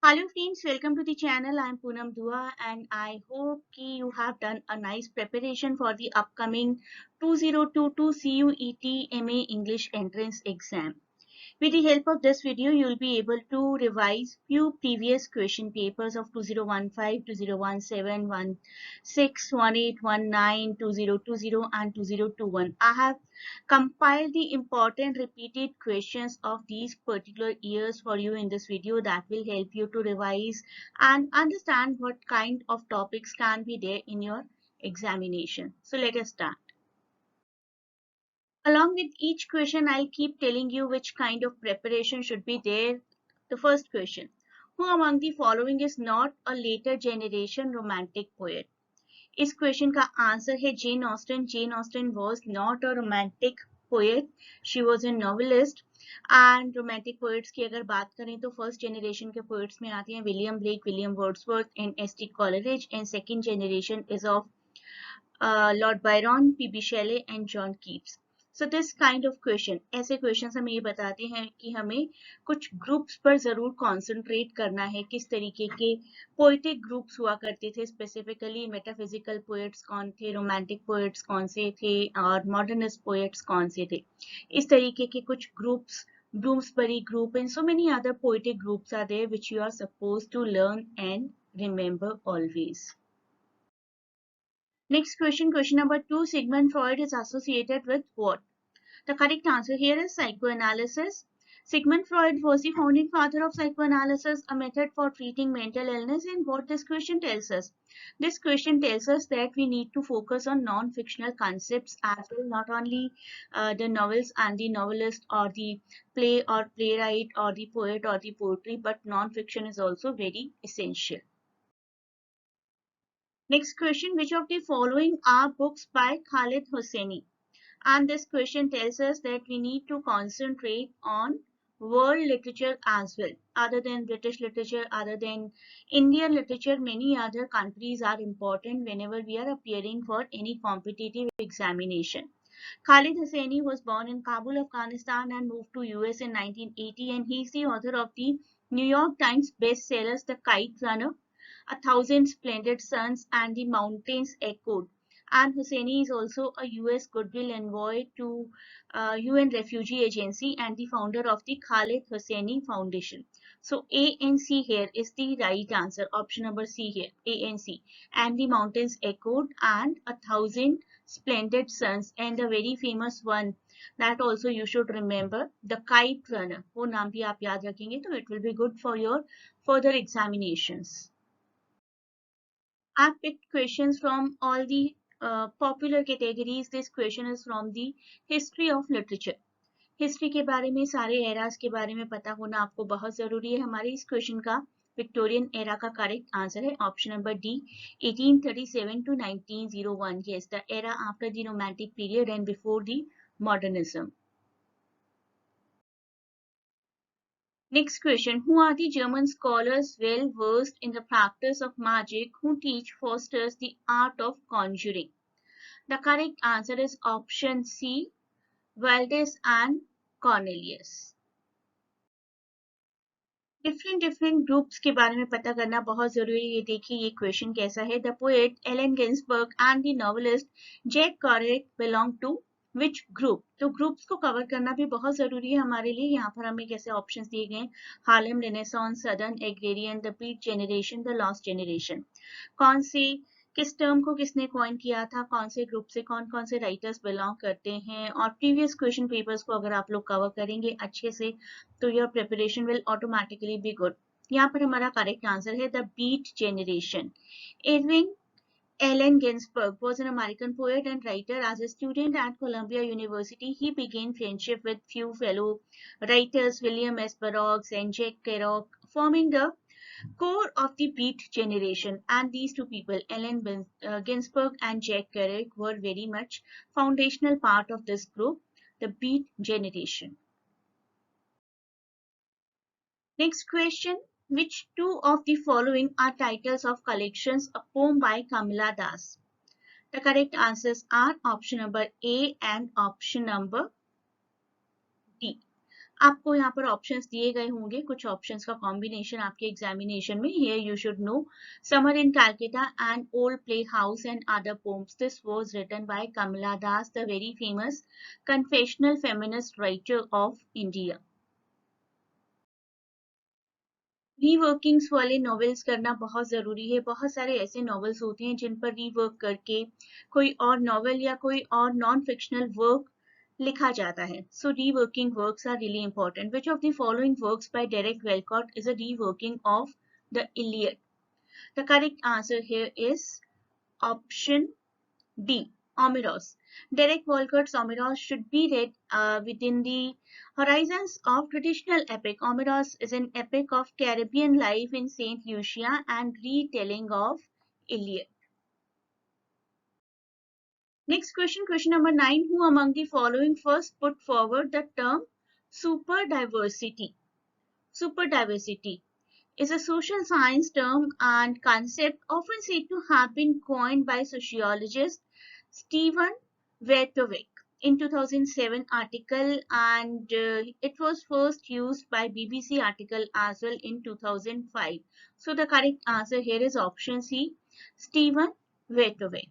Hello friends, welcome to the channel. I'm Poonam Dua and I hope you have done a nice preparation for the upcoming 2022 CUET MA English entrance exam. With the help of this video, you will be able to revise few previous question papers of 2015, 2017, 16, 18, 19, 2020 and 2021. I have compiled the important repeated questions of these particular years for you in this video that will help you to revise and understand what kind of topics can be there in your examination. So let us start. Along with each question, I'll keep telling you which kind of preparation should be there. The first question: who among the following is not a later generation romantic poet? इस question का answer है Jane Austen. Jane Austen was not a romantic poet. She was a novelist. And romantic poets की अगर बात करें तो first generation के poets में आते हैं William Blake, William Wordsworth and S T. Coleridge, and second generation is of Lord Byron, P B. Shelley and John Keats. So this kind of question, ऐसे क्वेश्चन हमें ये बताते हैं कि हमें कुछ ग्रुप्स पर जरूर कॉन्सेंट्रेट करना है. किस तरीके के पोएटिक ग्रुप्स हुआ करते थे, स्पेसिफिकली मेटाफिजिकल पोएट्स कौन थे, रोमांटिक पोएट्स कौन से थे और मॉडर्निस्ट पोएट्स कौन से थे. इस तरीके के कुछ groups, Bloomsbury group and so many other poetic groups are there which you are supposed to learn and remember always. Next question, question number 2. Sigmund Freud is associated with what? The correct answer here is psychoanalysis. Sigmund Freud was the founding father of psychoanalysis, a method for treating mental illness. And what this question tells us? This question tells us that we need to focus on non-fictional concepts as well, not only the novels and the novelist or the play or playwright or the poet or the poetry, but non-fiction is also very essential. Next question, which of the following are books by Khalid Hosseini? And this question tells us that we need to concentrate on world literature as well. Other than British literature, other than Indian literature, many other countries are important whenever we are appearing for any competitive examination. Khalid Hosseini was born in Kabul, Afghanistan and moved to US in 1980, and he is the author of the New York Times bestsellers The Kite Runner, A Thousand Splendid Suns and The Mountains Echoed. And Hosseini is also a US Goodwill Envoy to UN Refugee Agency and the founder of the Khalid Hosseini Foundation. So A and C here is the right answer. Option number C here, A and C. And The Mountains Echoed and A Thousand Splendid Suns, and the very famous one that also you should remember, The Kite Runner. वो नाम भी आप याद रखेंगे तो it will be good for your further examinations. I've picked questions from all the popular categories. This question is from the history of literature. History के बारे में, सारे एरास के बारे में पता होना आपको बहुत जरूरी है. हमारे इस क्वेश्चन का विक्टोरियन एरा का करेक्ट आंसर है option number D, 1837 to 1901. Yes, the era after the romantic period and before the modernism. Next question, who are the German scholars well versed in the practice of magic who teach fosters the art of conjuring? The correct answer is option C, Valdez and Cornelius. Different groups के बारे में पता करना बहुत जरूरी है. देखिए ये क्वेश्चन कैसा है. The poet Allen Ginsberg and the novelist Jack Kerouac belong to which group? तो ग्रुप्स को कवर करना भी बहुत जरूरी है हमारे लिए. यहाँ पर हमें कैसे ऑप्शंस दिए गए हैं, Harlem Renaissance, Southern Agrarian, the beat generation, the lost generation. कौन से, किस टर्म को किसने कॉइन किया था, कौन से ग्रुप से कौन कौन से राइटर्स बिलोंग करते हैं, और प्रीवियस क्वेश्चन पेपर्स को अगर आप लोग कवर करेंगे अच्छे से तो your preparation will automatically be good. यहाँ पर हमारा करेक्ट आंसर है the beat generation. Edwin Allen Ginsberg was an American poet and writer. As a student at Columbia University, he began friendship with few fellow writers, William S. Burroughs and Jack Kerouac, forming the core of the Beat generation. And these two people, Allen Ginsberg and Jack Kerouac, were very much foundational part of this group, the Beat generation. Next question, which two of the following are titles of collections, a poem by Kamala Das? The correct answers are option number A and option number D. आपको यहाँ पर options दिए गए होंगे, कुछ options का combination आपके examination में. Here you should know Summer in Calcutta and Old Playhouse and Other Poems. This was written by Kamala Das, the very famous confessional feminist writer of India. रीवर्किंग्स वाले novels करना बहुत ज़रूरी है. बहुत सारे ऐसे नॉवेल्स होते हैं जिन पर रीवर्क करके कोई और नॉवेल या कोई और नॉन फिक्शनल वर्क लिखा जाता है. So reworking works are really important. Which of the following works by Derek Walcott is a reworking of the Iliad? The correct answer here is option D. Omeros. Derek Walcott's Omeros should be read within the horizons of traditional epic. Omeros is an epic of Caribbean life in Saint Lucia and retelling of Iliad. Next question, question number 9. Who among the following first put forward the term superdiversity? Superdiversity is a social science term and concept often said to have been coined by sociologist Stephen Werthowik in 2007 article, and it was first used by BBC article as well in 2005. So the correct answer here is option C, Stephen Werthowik.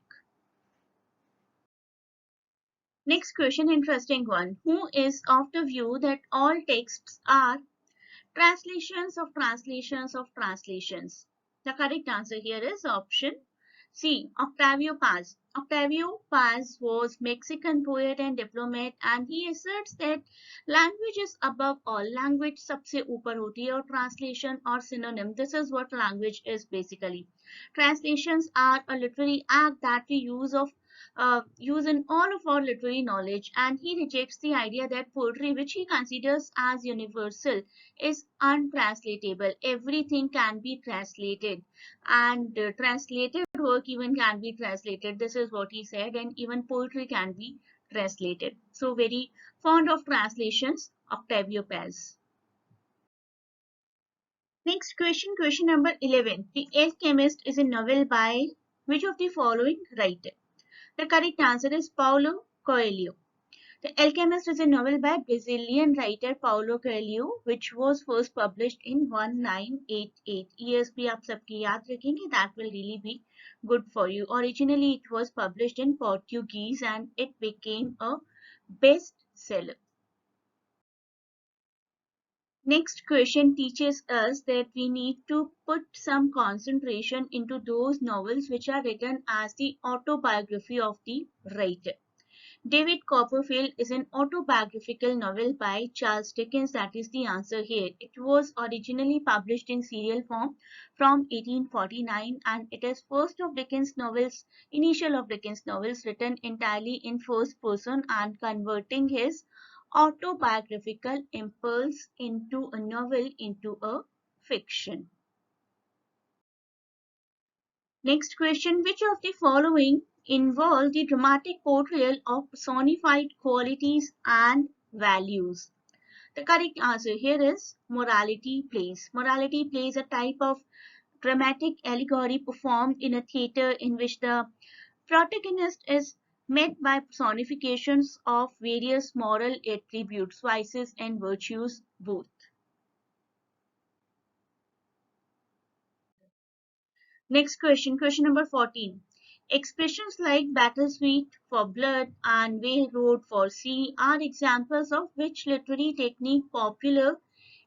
Next question, interesting one. Who is of the view that all texts are translations of translations of translations? The correct answer here is option C. Octavio Paz. Octavio Paz was Mexican poet and diplomat, and he asserts that language is above all. Language सबसे ऊपर होती है और translation or synonym. This is what language is basically. Translations are a literary act that we use in all of our literary knowledge, and he rejects the idea that poetry, which he considers as universal, is untranslatable. Everything can be translated, and translated work even can be translated. This is what he said, and even poetry can be translated. So very fond of translations, Octavio Paz. Next question, question number 11. The Alchemist is a novel by which of the following writer? The correct answer is Paulo Coelho. The Alchemist is a novel by Brazilian writer Paulo Coelho, which was first published in 1988. Years भी आप सबकी याद रखेंगे, that will really be good for you. Originally, it was published in Portuguese and it became a bestseller. Next question teaches us that we need to put some concentration into those novels which are written as the autobiography of the writer. David Copperfield is an autobiographical novel by Charles Dickens. That is the answer here. It was originally published in serial form from 1849, and it is first of Dickens' novels, initial of Dickens' novels written entirely in first person and converting his autobiographical impulse into a novel, into a fiction. Next question, which of the following involve the dramatic portrayal of personified qualities and values? The correct answer here is morality plays. Morality plays a type of dramatic allegory performed in a theatre in which the protagonist is met by personifications of various moral attributes, vices and virtues both. Next question, question number 14. Expressions like battle sweet for blood and whale road for sea are examples of which literary technique popular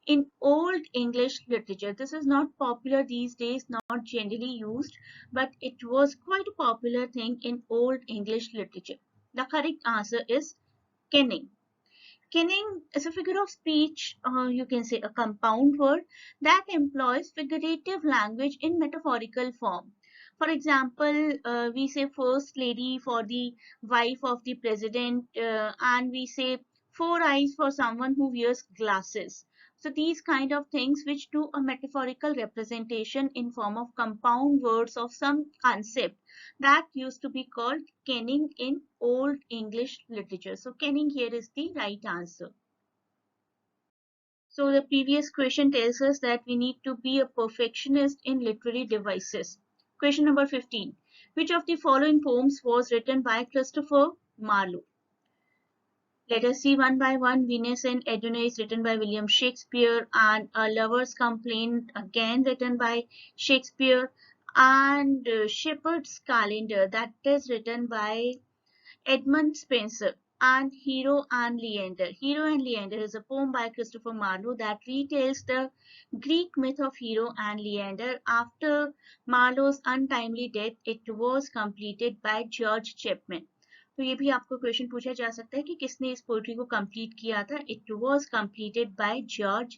in Old English literature. This is not popular these days, not generally used, but it was quite a popular thing in Old English literature. The correct answer is kenning. Kenning is a figure of speech, you can say a compound word that employs figurative language in metaphorical form. For example, we say first lady for the wife of the president, and we say four eyes for someone who wears glasses. So these kind of things which do a metaphorical representation in form of compound words of some concept, that used to be called kenning in Old English literature. So kenning here is the right answer. So the previous question tells us that we need to be a perfectionist in literary devices. Question number 15. Which of the following poems was written by Christopher Marlowe? Let us see one by one. Venus and Adonis is written by William Shakespeare, and A Lover's Complaint, again written by Shakespeare, and Shepherd's Calendar, that is written by Edmund Spenser, and Hero and Leander. Hero and Leander is a poem by Christopher Marlowe that retells the Greek myth of Hero and Leander. After Marlowe's untimely death, it was completed by George Chapman. तो ये भी आपको question पूछा जा सकता है कि किसने इस पोएट्री को कंप्लीट किया था. It was completed by George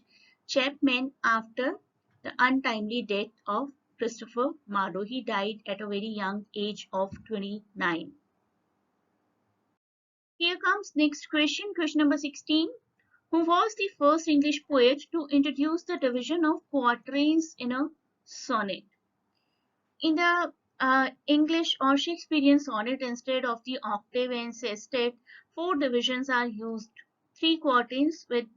Chapman after the untimely death of Christopher Marlowe. He died at a very young age of 29. Here comes next question, question number 16. Who was the first English poet to introduce the division of quatrains in a sonnet? In the English or Shakespearean sonnet, instead of the octave and sestet, four divisions are used. Three quatrains with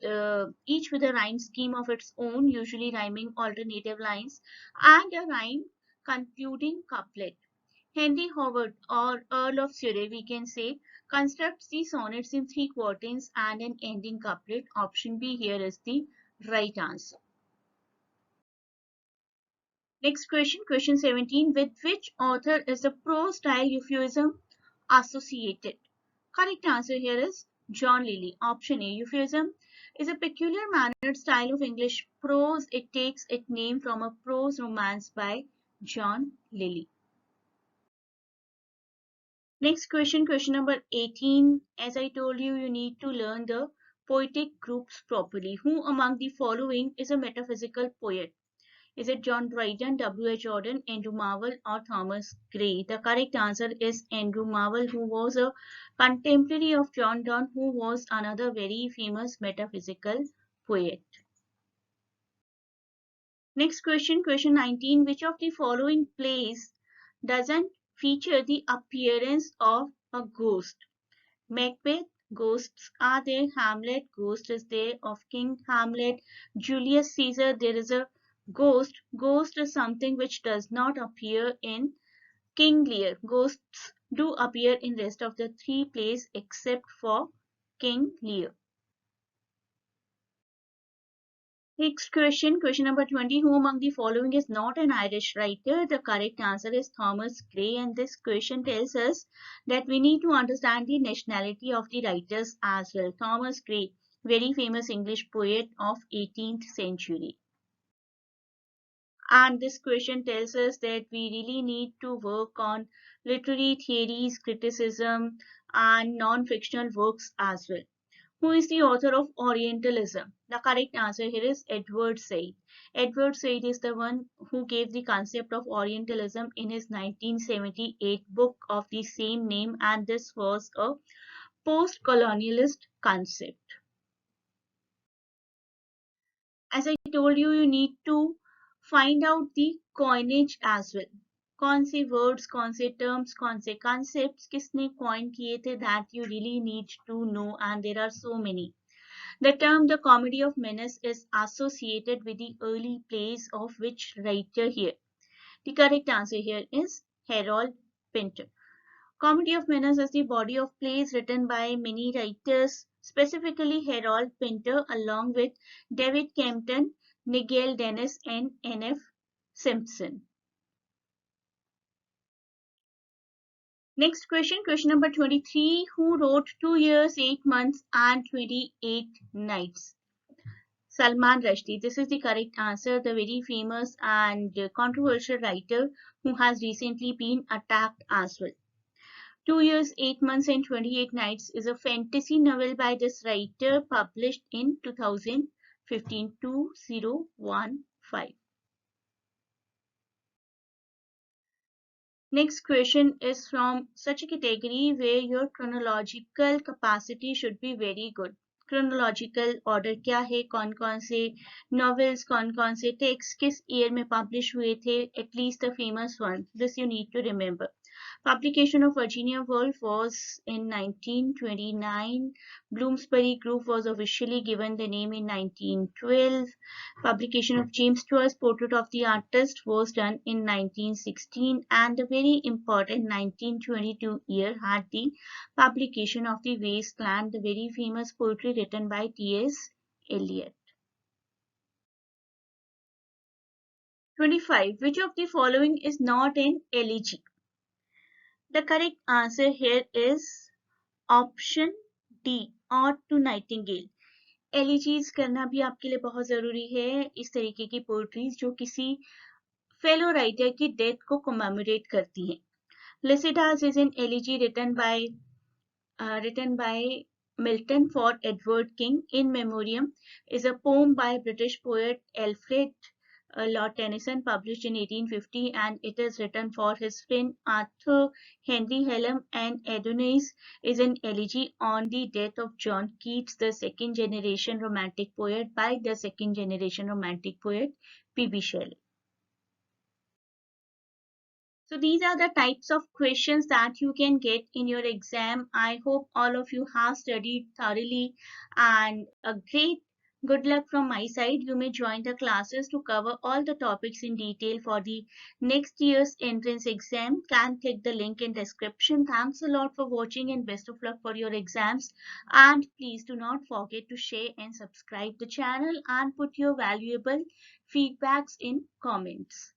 each with a rhyme scheme of its own, usually rhyming alternative lines, and a rhyme concluding couplet. Henry Howard, or Earl of Surrey, we can say, constructs the sonnets in three quatrains and an ending couplet. Option B here is the right answer. Next question, question 17. With which author is the prose style euphuism associated? Correct answer here is John Lilly. Option A. Euphuism is a peculiar mannered style of English prose. It takes its name from a prose romance by John Lilly. Next question, question number 18. As I told you, you need to learn the poetic groups properly. Who among the following is a metaphysical poet? Is it John Dryden, W.H. Auden, Andrew Marvell, or Thomas Gray? The correct answer is Andrew Marvell, who was a contemporary of John Donne, who was another very famous metaphysical poet. Next question, question 19. Which of the following plays doesn't feature the appearance of a ghost? Macbeth, ghosts are there. Hamlet, ghost is there of King Hamlet. Julius Caesar, there is a ghost. Ghost is something which does not appear in King Lear. Ghosts do appear in rest of the three plays except for King Lear. Next question, question number 20. Who among the following is not an Irish writer? The correct answer is Thomas Gray, and this question tells us that we need to understand the nationality of the writers as well. Thomas Gray, very famous English poet of 18th century. And this question tells us that we really need to work on literary theories, criticism, and non-fictional works as well. Who is the author of Orientalism? The correct answer here is Edward Said. Edward Said is the one who gave the concept of Orientalism in his 1978 book of the same name, and this was a post-colonialist concept. As I told you, you need to find out the coinage as well. कौन से words, कौन से terms, कौन से concepts किसने coin किए थे, that you really need to know, and there are so many. The term the comedy of menace is associated with the early plays of which writer here? The correct answer here is Harold Pinter. Comedy of menace is the body of plays written by many writers, specifically Harold Pinter, along with David Campton, Nigel Dennis, and N.F. Simpson. Next question, question number 23. Who wrote 2 years, 8 months, and 28 nights? Salman Rushdie. This is the correct answer. The very famous and controversial writer who has recently been attacked as well. 2 years, 8 months, and 28 nights is a fantasy novel by this writer published in 2015. 2015. Next question is from such a category where your chronological capacity should be very good. Chronological order क्या है, कौन-कौन से novels, कौन-कौन से texts किस year में publish हुए थे, at least the famous ones. This you need to remember. Publication of Virginia Woolf was in 1929. Bloomsbury Group was officially given the name in 1912. Publication of James Stewart's Portrait of the Artist was done in 1916, and the very important 1922 year had the publication of The Waste Land, the very famous poetry written by T.S. Eliot. 25. Which of the following is not an elegy? The correct answer here is option D, Ode to Nightingale. Elegies करना भी आपके लिए बहुत जरूरी है. इस तरीके की पोएट्रीज जो किसी फेलो राइटर की डेथ को कमेमोरेट करती हैं. Lycidas is an elegy written by Milton for Edward King. In Memoriam is a poem by British poet Alfred Lord Tennyson, published in 1850, and it is written for his friend Arthur Henry Hallam. And Adonis is an elegy on the death of John Keats, the second generation romantic poet, by the second generation romantic poet P.B. Shelley. So these are the types of questions that you can get in your exam. I hope all of you have studied thoroughly, and a great good luck from my side. You may join the classes to cover all the topics in detail for the next year's entrance exam. Can click the link in description. Thanks a lot for watching, and best of luck for your exams. And please do not forget to share and subscribe the channel and put your valuable feedbacks in comments.